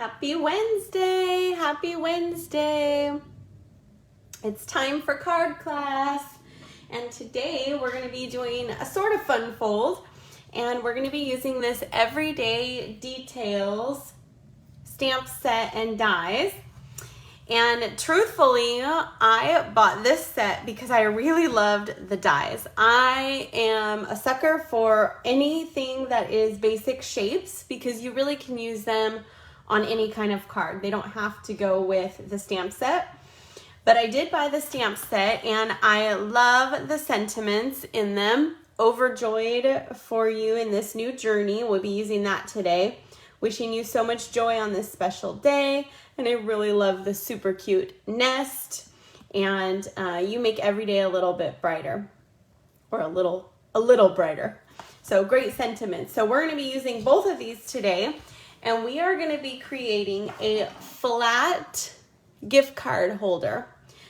Happy Wednesday, happy Wednesday. It's time for card class. And today we're going to be doing a sort of fun fold. And we're going to be using this Everyday Details stamp set and dies. And truthfully, I bought this set because I really loved the dies. I am a sucker for anything that is basic shapes because you really can use them on any kind of card. They don't have to go with the stamp set. But I did buy the stamp set and I love the sentiments in them. Overjoyed for you in this new journey. We'll be using that today. Wishing you so much joy on this special day. And I really love the super cute nest. And you make every day a little bit brighter. Or a little brighter. So great sentiments. So we're going to be using both of these today. And we are going to be creating a flat gift card holder.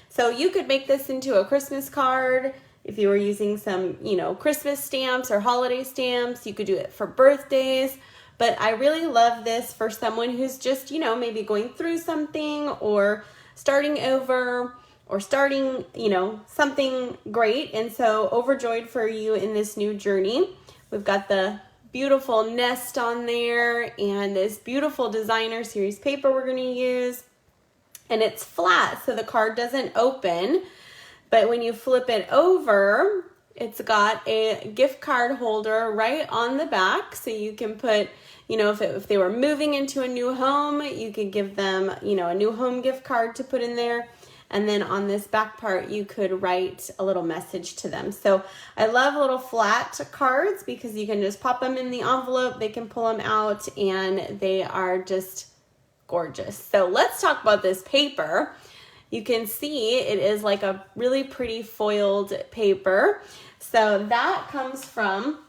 So you could make this into a Christmas card. If you were using some, Christmas stamps or holiday stamps, you could do it for birthdays. But I really love this for someone who's just, maybe going through something or starting over or starting, something great. And so overjoyed for you in this new journey. We've got the beautiful nest on there and this beautiful designer series paper we're going to use. And it's flat, so the card doesn't open. But when you flip it over, it's got a gift card holder right on the back. So you can put, if they were moving into a new home, you could give them, a new home gift card to put in there. And then on this back part, you could write a little message to them. So I love little flat cards because you can just pop them in the envelope. They can pull them out and they are just gorgeous. So let's talk about this paper. You can see it is like a really pretty foiled paper. So that comes from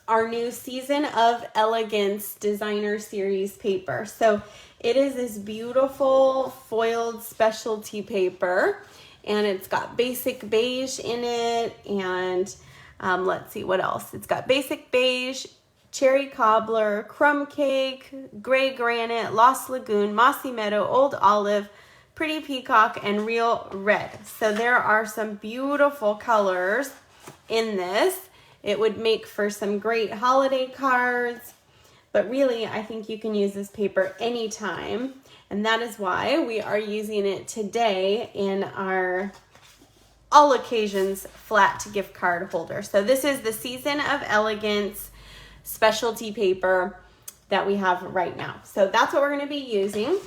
our new Season of Elegance Designer Series paper. So it is this beautiful foiled specialty paper and it's got basic beige in it and let's see what else. It's got basic beige, cherry cobbler, crumb cake, gray granite, Lost Lagoon, mossy meadow, old olive, pretty peacock, and real red. So there are some beautiful colors in this. It would make for some great holiday cards, but really I think you can use this paper anytime. And that is why we are using it today in our all occasions flat gift card holder. So this is the Season of Elegance specialty paper that we have right now. So that's what we're going to be using.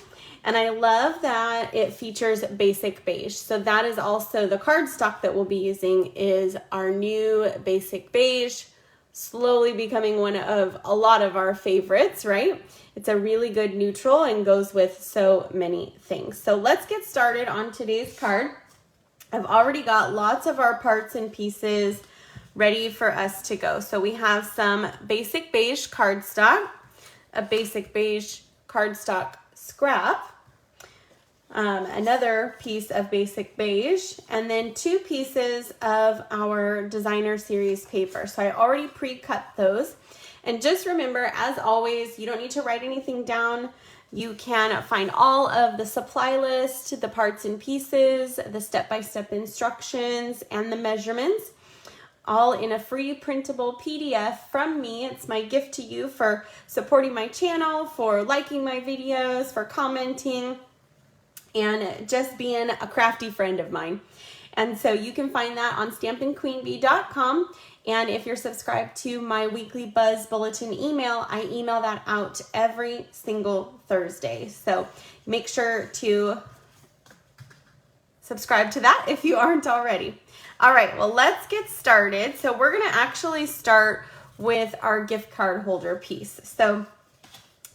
And I love that it features basic beige. So that is also the cardstock that we'll be using is our new basic beige, slowly becoming one of a lot of our favorites, right? It's a really good neutral and goes with so many things. So let's get started on today's card. I've already got lots of our parts and pieces ready for us to go. So we have some basic beige cardstock, a basic beige cardstock scrap, another piece of basic beige, and then 2 pieces of our designer series paper. So I already pre-cut those. And just remember, as always, you don't need to write anything down. You can find all of the supply list, the parts and pieces, the step-by-step instructions, and the measurements, all in a free printable PDF from me. It's my gift to you for supporting my channel, for liking my videos, for commenting, and just being a crafty friend of mine. And so you can find that on stampinqueenbee.com. And if you're subscribed to my weekly Buzz Bulletin email, I email that out every single Thursday. So make sure to subscribe to that if you aren't already. All right, well, let's get started. So we're going to actually start with our gift card holder piece. So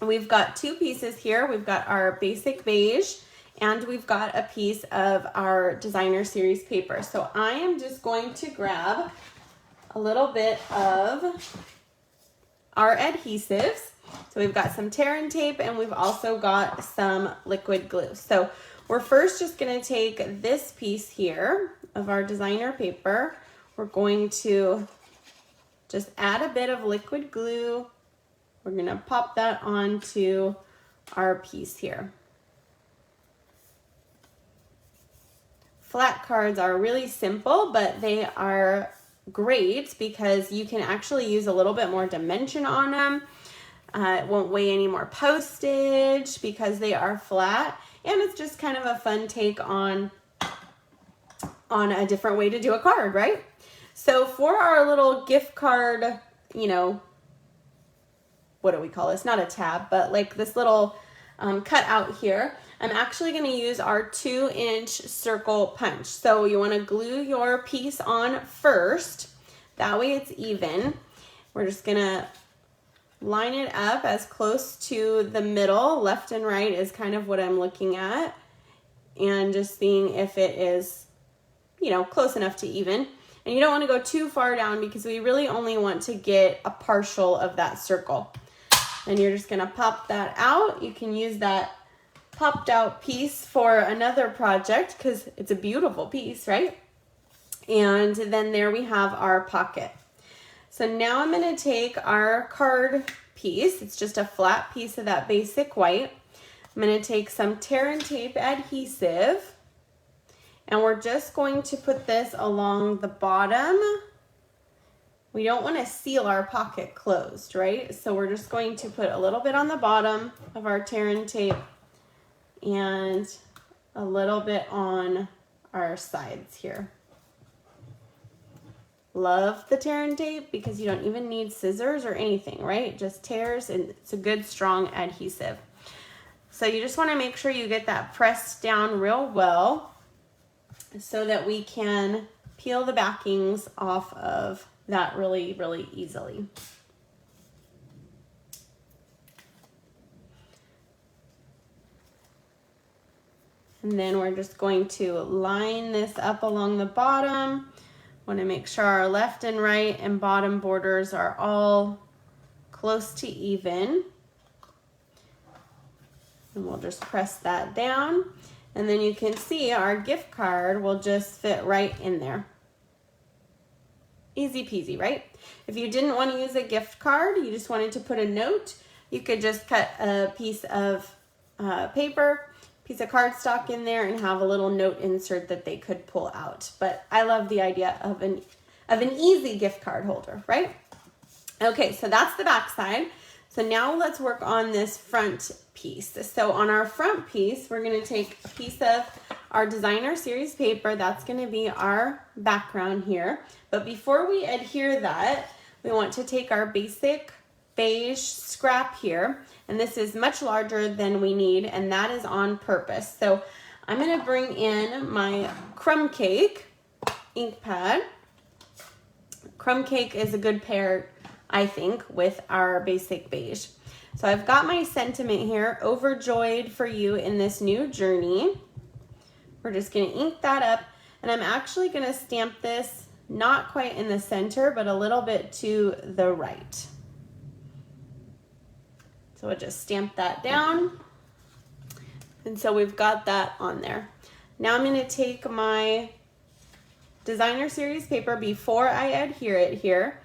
we've got 2 pieces here. We've got our basic beige and we've got a piece of our designer series paper. So I am just going to grab a little bit of our adhesives. So we've got some tear and tape and we've also got some liquid glue. So we're first just going to take this piece here of our designer paper. We're going to just add a bit of liquid glue. We're going to pop that onto our piece here. Flat cards are really simple, but they are great because you can actually use a little bit more dimension on them. It won't weigh any more postage because they are flat, and it's just kind of a fun take on a different way to do a card, right? So for our little gift card, you know, what do we call this? Not a tab, but like this little cut out here, I'm actually going to use our 2-inch circle punch. So you want to glue your piece on first. That way it's even. We're just going to line it up as close to the middle. Left and right is kind of what I'm looking at. And just seeing if it is, you know, close enough to even. And you don't want to go too far down because we really only want to get a partial of that circle. And you're just going to pop that out. You can use that popped out piece for another project because it's a beautiful piece, right? And then there we have our pocket. So now I'm going to take our card piece. It's just a flat piece of that basic white. I'm going to take some tear and tape adhesive, and we're just going to put this along the bottom. We don't want to seal our pocket closed, right? So we're just going to put a little bit on the bottom of our tear and tape and a little bit on our sides here. Love the tear and tape because you don't even need scissors or anything, right? It just tears, and it's a good strong adhesive. So you just want to make sure you get that pressed down real well so that we can peel the backings off of that really, really easily. And then we're just going to line this up along the bottom. Want to make sure our left and right and bottom borders are all close to even. And we'll just press that down. And then you can see our gift card will just fit right in there. Easy peasy, right? If you didn't want to use a gift card, you just wanted to put a note, you could just cut a piece of paper, piece of cardstock in there and have a little note insert that they could pull out. But I love the idea of an easy gift card holder, right? Okay, so that's the back side. So now let's work on this front piece. So on our front piece, we're going to take a piece of our designer series paper. That's going to be our background here. But before we adhere that, we want to take our basic beige scrap here, and this is much larger than we need, and that is on purpose. So I'm going to bring in my crumb cake ink pad. Crumb cake is a good pair, I think, with our basic beige. So I've got my sentiment here, overjoyed for you in this new journey. We're just going to ink that up, and I'm actually going to stamp this not quite in the center, but a little bit to the right. So I just stamp that down. And so we've got that on there. Now I'm going to take my designer series paper before I adhere it here.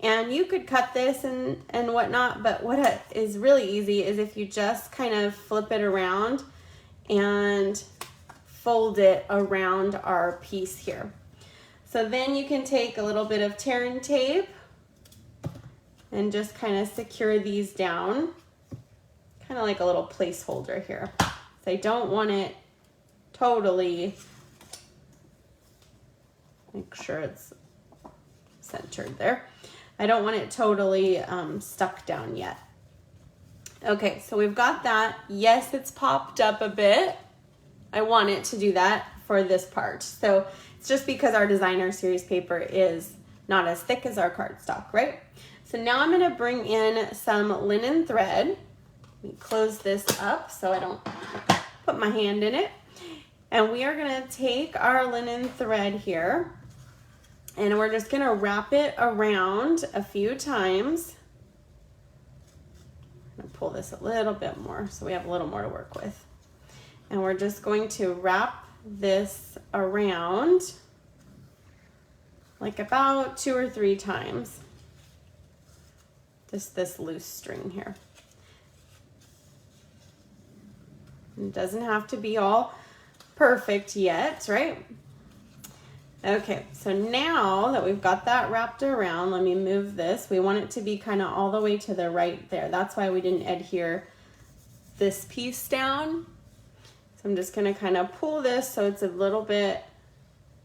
And you could cut this and whatnot, but what is really easy is if you just kind of flip it around and fold it around our piece here. So then you can take a little bit of tear and tape and just kind of secure these down, kind of like a little placeholder here. So I don't want it totally, make sure it's centered there. I don't want it totally stuck down yet. Okay, so we've got that. Yes, it's popped up a bit. I want it to do that for this part. So it's just because our designer series paper is not as thick as our cardstock, right? So now I'm gonna bring in some linen thread. Let me close this up so I don't put my hand in it. And we are gonna take our linen thread here and we're just gonna wrap it around a few times. I'm gonna pull this a little bit more so we have a little more to work with. And we're just going to wrap this around like about 2 or 3 times. Just this loose string here. It doesn't have to be all perfect yet, right? Okay, so now that we've got that wrapped around, let me move this. We want it to be kind of all the way to the right there. That's why we didn't adhere this piece down. So I'm just gonna kind of pull this so it's a little bit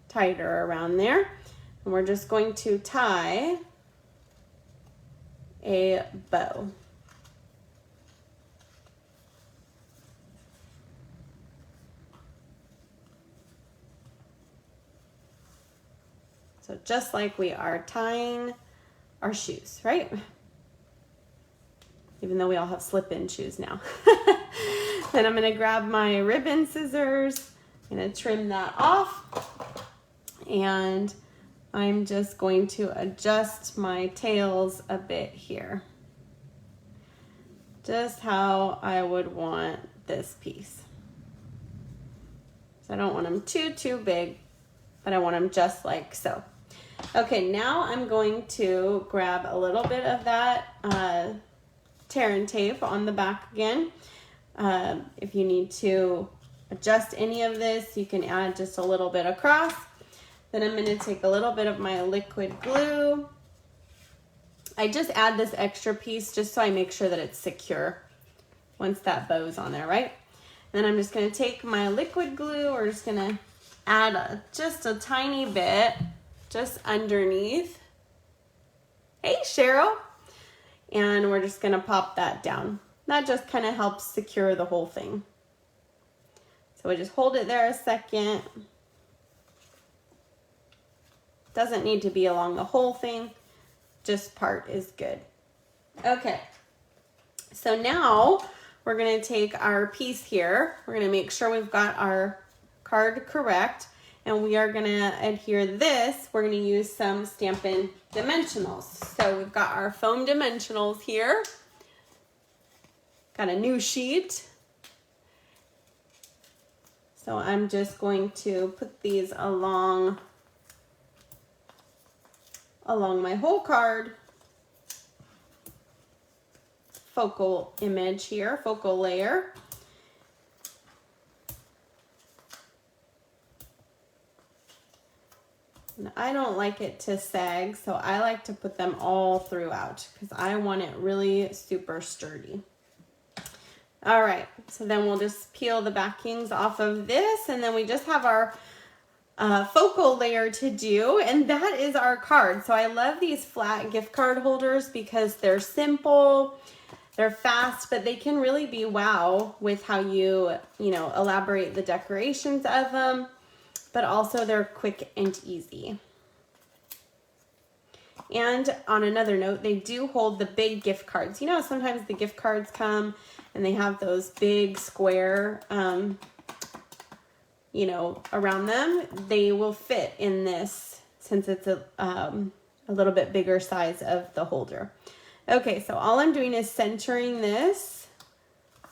tighter around there. And we're just going to tie a bow. So just like we are tying our shoes, right? Even though we all have slip-in shoes now. Then I'm gonna grab my ribbon scissors, I'm gonna trim that off, and I'm just going to adjust my tails a bit here. Just how I would want this piece. So I don't want them too big, but I want them just like so. Okay, now I'm going to grab a little bit of that tear and tape on the back again. If you need to adjust any of this, you can add just a little bit across. Then I'm going to take a little bit of my liquid glue. I just add this extra piece just so I make sure that it's secure once that bow's on there, right? Then I'm just going to take my liquid glue. We're just going to add just a tiny bit just underneath. Hey, Cheryl. And we're just going to pop that down. That just kind of helps secure the whole thing. So we just hold it there a second. Doesn't need to be along the whole thing. Just part is good. Okay. So now we're going to take our piece here. We're going to make sure we've got our card correct. And we are going to adhere this. We're going to use some Stampin' dimensionals. So we've got our foam dimensionals here. Got a new sheet. So I'm just going to put these along my whole card. Focal image here, focal layer. And I don't like it to sag, so I like to put them all throughout because I want it really super sturdy. All right, so then we'll just peel the backings off of this, and then we just have our focal layer to do, and that is our card. So I love these flat gift card holders because they're simple, they're fast, but they can really be wow with how you elaborate the decorations of them, but also they're quick and easy. And on another note, they do hold the big gift cards. You know, sometimes the gift cards come and they have those big square, around them. They will fit in this since it's a little bit bigger size of the holder. Okay, so all I'm doing is centering this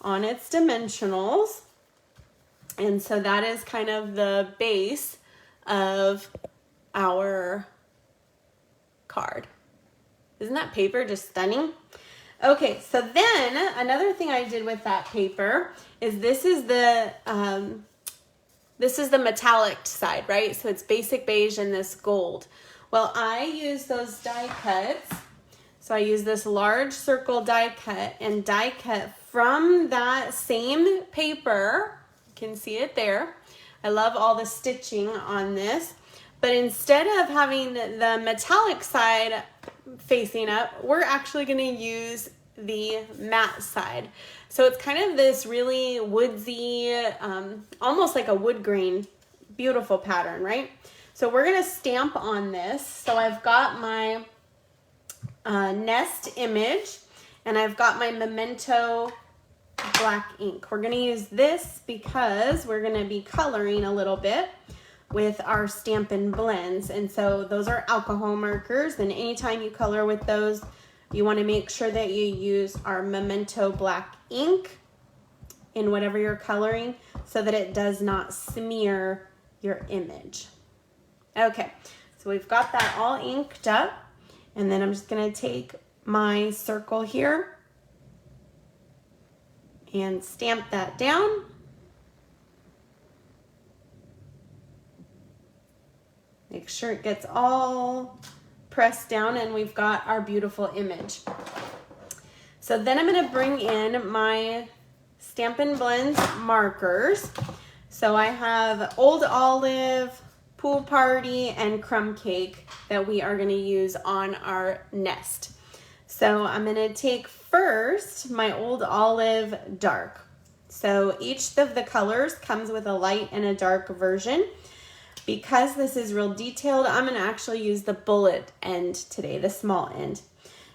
on its dimensionals. And so that is kind of the base of our card. Isn't that paper just stunning? Okay, so then another thing I did with that paper is this is the metallic side, right? So it's basic beige and this gold. Well, I use those die cuts. So I use this large circle die cut and die cut from that same paper. You can see it there. I love all the stitching on this. But instead of having the metallic side facing up, we're actually going to use the matte side. So it's kind of this really woodsy, almost like a wood grain, beautiful pattern, right? So we're going to stamp on this. So I've got my nest image and I've got my Memento black ink. We're going to use this because we're going to be coloring a little bit with our Stampin' blends. And so those are alcohol markers, and anytime you color with those, you want to make sure that you use our Memento black ink in whatever you're coloring so that it does not smear your image. Okay, so we've got that all inked up, and then I'm just going to take my circle here and stamp that down. Make sure it gets all pressed down and we've got our beautiful image. So then I'm going to bring in my Stampin' Blends markers. So I have Old Olive, Pool Party, and Crumb Cake that we are going to use on our nest. So I'm going to take first my Old Olive Dark. So each of the colors comes with a light and a dark version. Because this is real detailed, I'm going to actually use the bullet end today, the small end.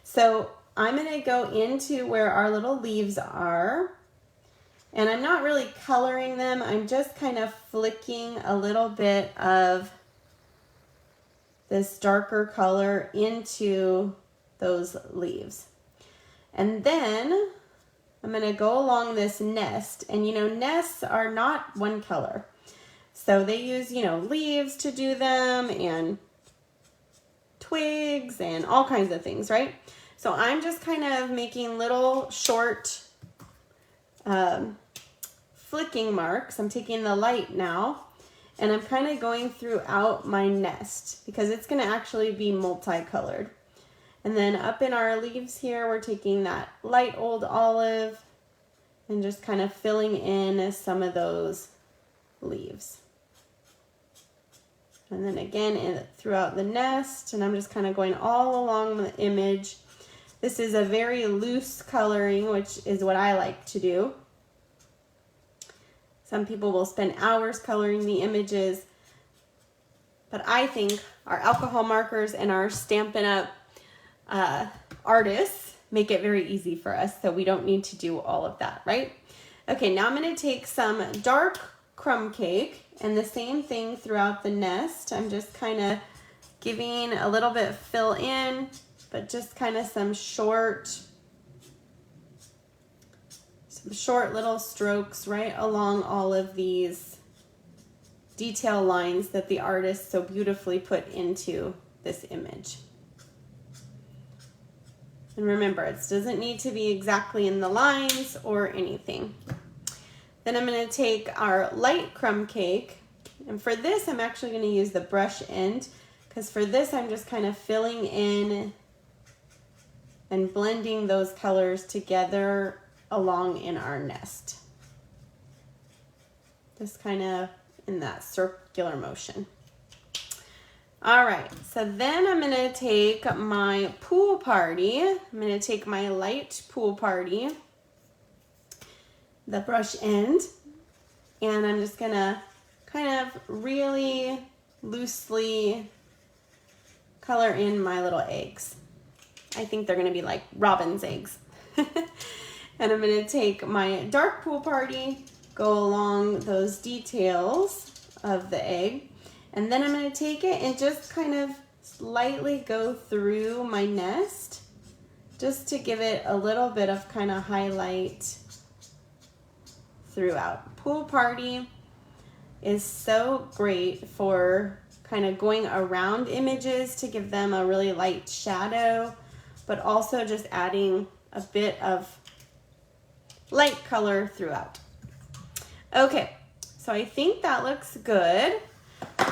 So I'm going to go into where our little leaves are, and I'm not really coloring them. I'm just kind of flicking a little bit of this darker color into those leaves. And then I'm going to go along this nest, and you know, nests are not one color. So they use, you know, leaves to do them and twigs and all kinds of things, right? So I'm just kind of making little short flicking marks. I'm taking the light now and I'm kind of going throughout my nest because it's going to actually be multicolored. And then up in our leaves here, we're taking that light Old Olive and just kind of filling in some of those leaves. And then again throughout the nest, and I'm just kind of going all along the image. This is a very loose coloring, which is what I like to do. Some people will spend hours coloring the images, but I think our alcohol markers and our Stampin' Up! Artists make it very easy for us, so we don't need to do all of that, right? Okay, now I'm going to take some dark Crumb Cake and the same thing throughout the nest. I'm just kind of giving a little bit fill in, but just kind of some short little strokes right along all of these detail lines that the artist so beautifully put into this image. And remember, it doesn't need to be exactly in the lines or anything. Then I'm going to take our light Crumb Cake, and for this I'm actually going to use the brush end, because for this I'm just kind of filling in and blending those colors together along in our nest. Just kind of in that circular motion. All right, so then I'm going to take my Pool Party. I'm going to take my light Pool Party, the brush end, and I'm just going to kind of really loosely color in my little eggs. I think they're going to be like robin's eggs. And I'm going to take my dark Pool Party, go along those details of the egg, and then I'm going to take it and just kind of lightly go through my nest just to give it a little bit of kind of highlight throughout. Pool Party is so great for kind of going around images to give them a really light shadow, but also just adding a bit of light color throughout. Okay, so I think that looks good.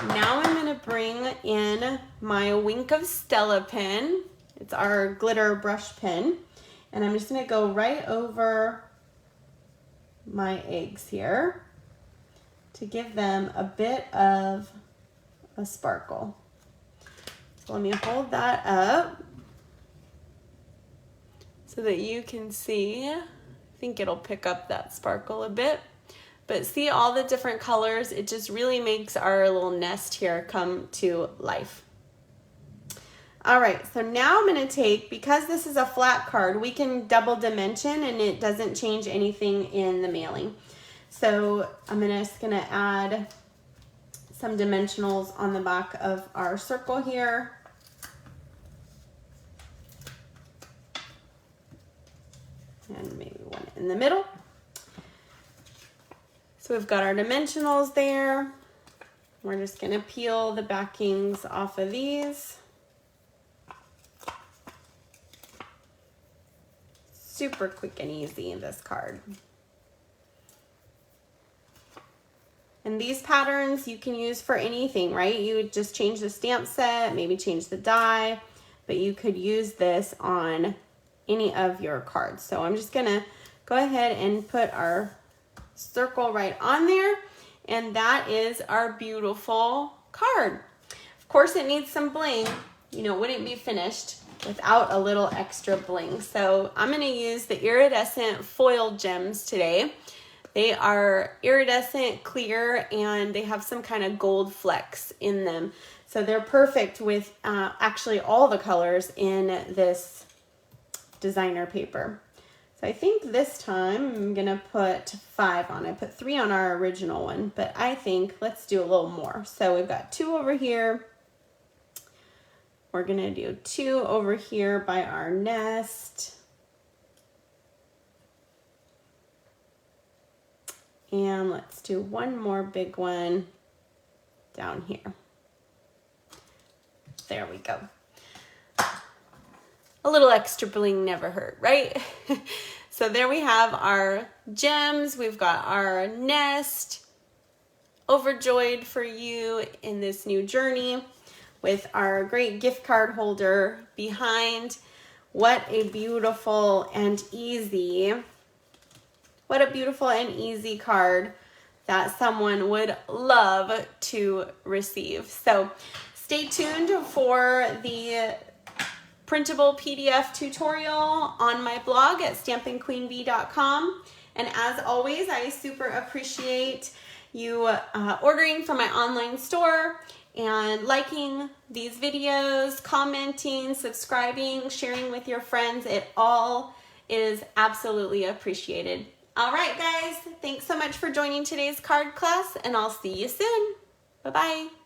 Now I'm going to bring in my Wink of Stella pen. It's our glitter brush pen. And I'm just going to go right over my eggs here to give them a bit of a sparkle. So let me hold that up so that you can see. I think it'll pick up that sparkle a bit. But see all the different colors? It just really makes our little nest here come to life. All right, so now I'm going to take, because this is a flat card, we can double dimension and it doesn't change anything in the mailing. So I'm just going to add some dimensionals on the back of our circle here. And maybe one in the middle. So we've got our dimensionals there. We're just going to peel the backings off of these. Super quick and easy in this card. And these patterns you can use for anything, right? You would just change the stamp set, maybe change the die, but you could use this on any of your cards. So I'm just gonna go ahead and put our circle right on there, and that is our beautiful card. Of course it needs some bling, you know, it wouldn't be finished without a little extra bling. So I'm gonna use the iridescent foil gems today. They are iridescent clear and they have some kind of gold flecks in them. So they're perfect with actually all the colors in this designer paper. So I think this time I'm gonna put 5 on. I put 3 on our original one, but I think let's do a little more. So we've got 2 over here. We're gonna do 2 over here by our nest. And let's do 1 more big one down here. There we go. A little extra bling never hurt, right? So there we have our gems. We've got our nest. Overjoyed for you in this new journey with our great gift card holder behind. What a beautiful and easy, card that someone would love to receive. So stay tuned for the printable PDF tutorial on my blog at stampinqueenbee.com. And as always, I super appreciate you ordering from my online store and liking these videos, commenting, subscribing, sharing with your friends. It all is absolutely appreciated. All right, guys, thanks so much for joining today's card class, and I'll see you soon. Bye-bye.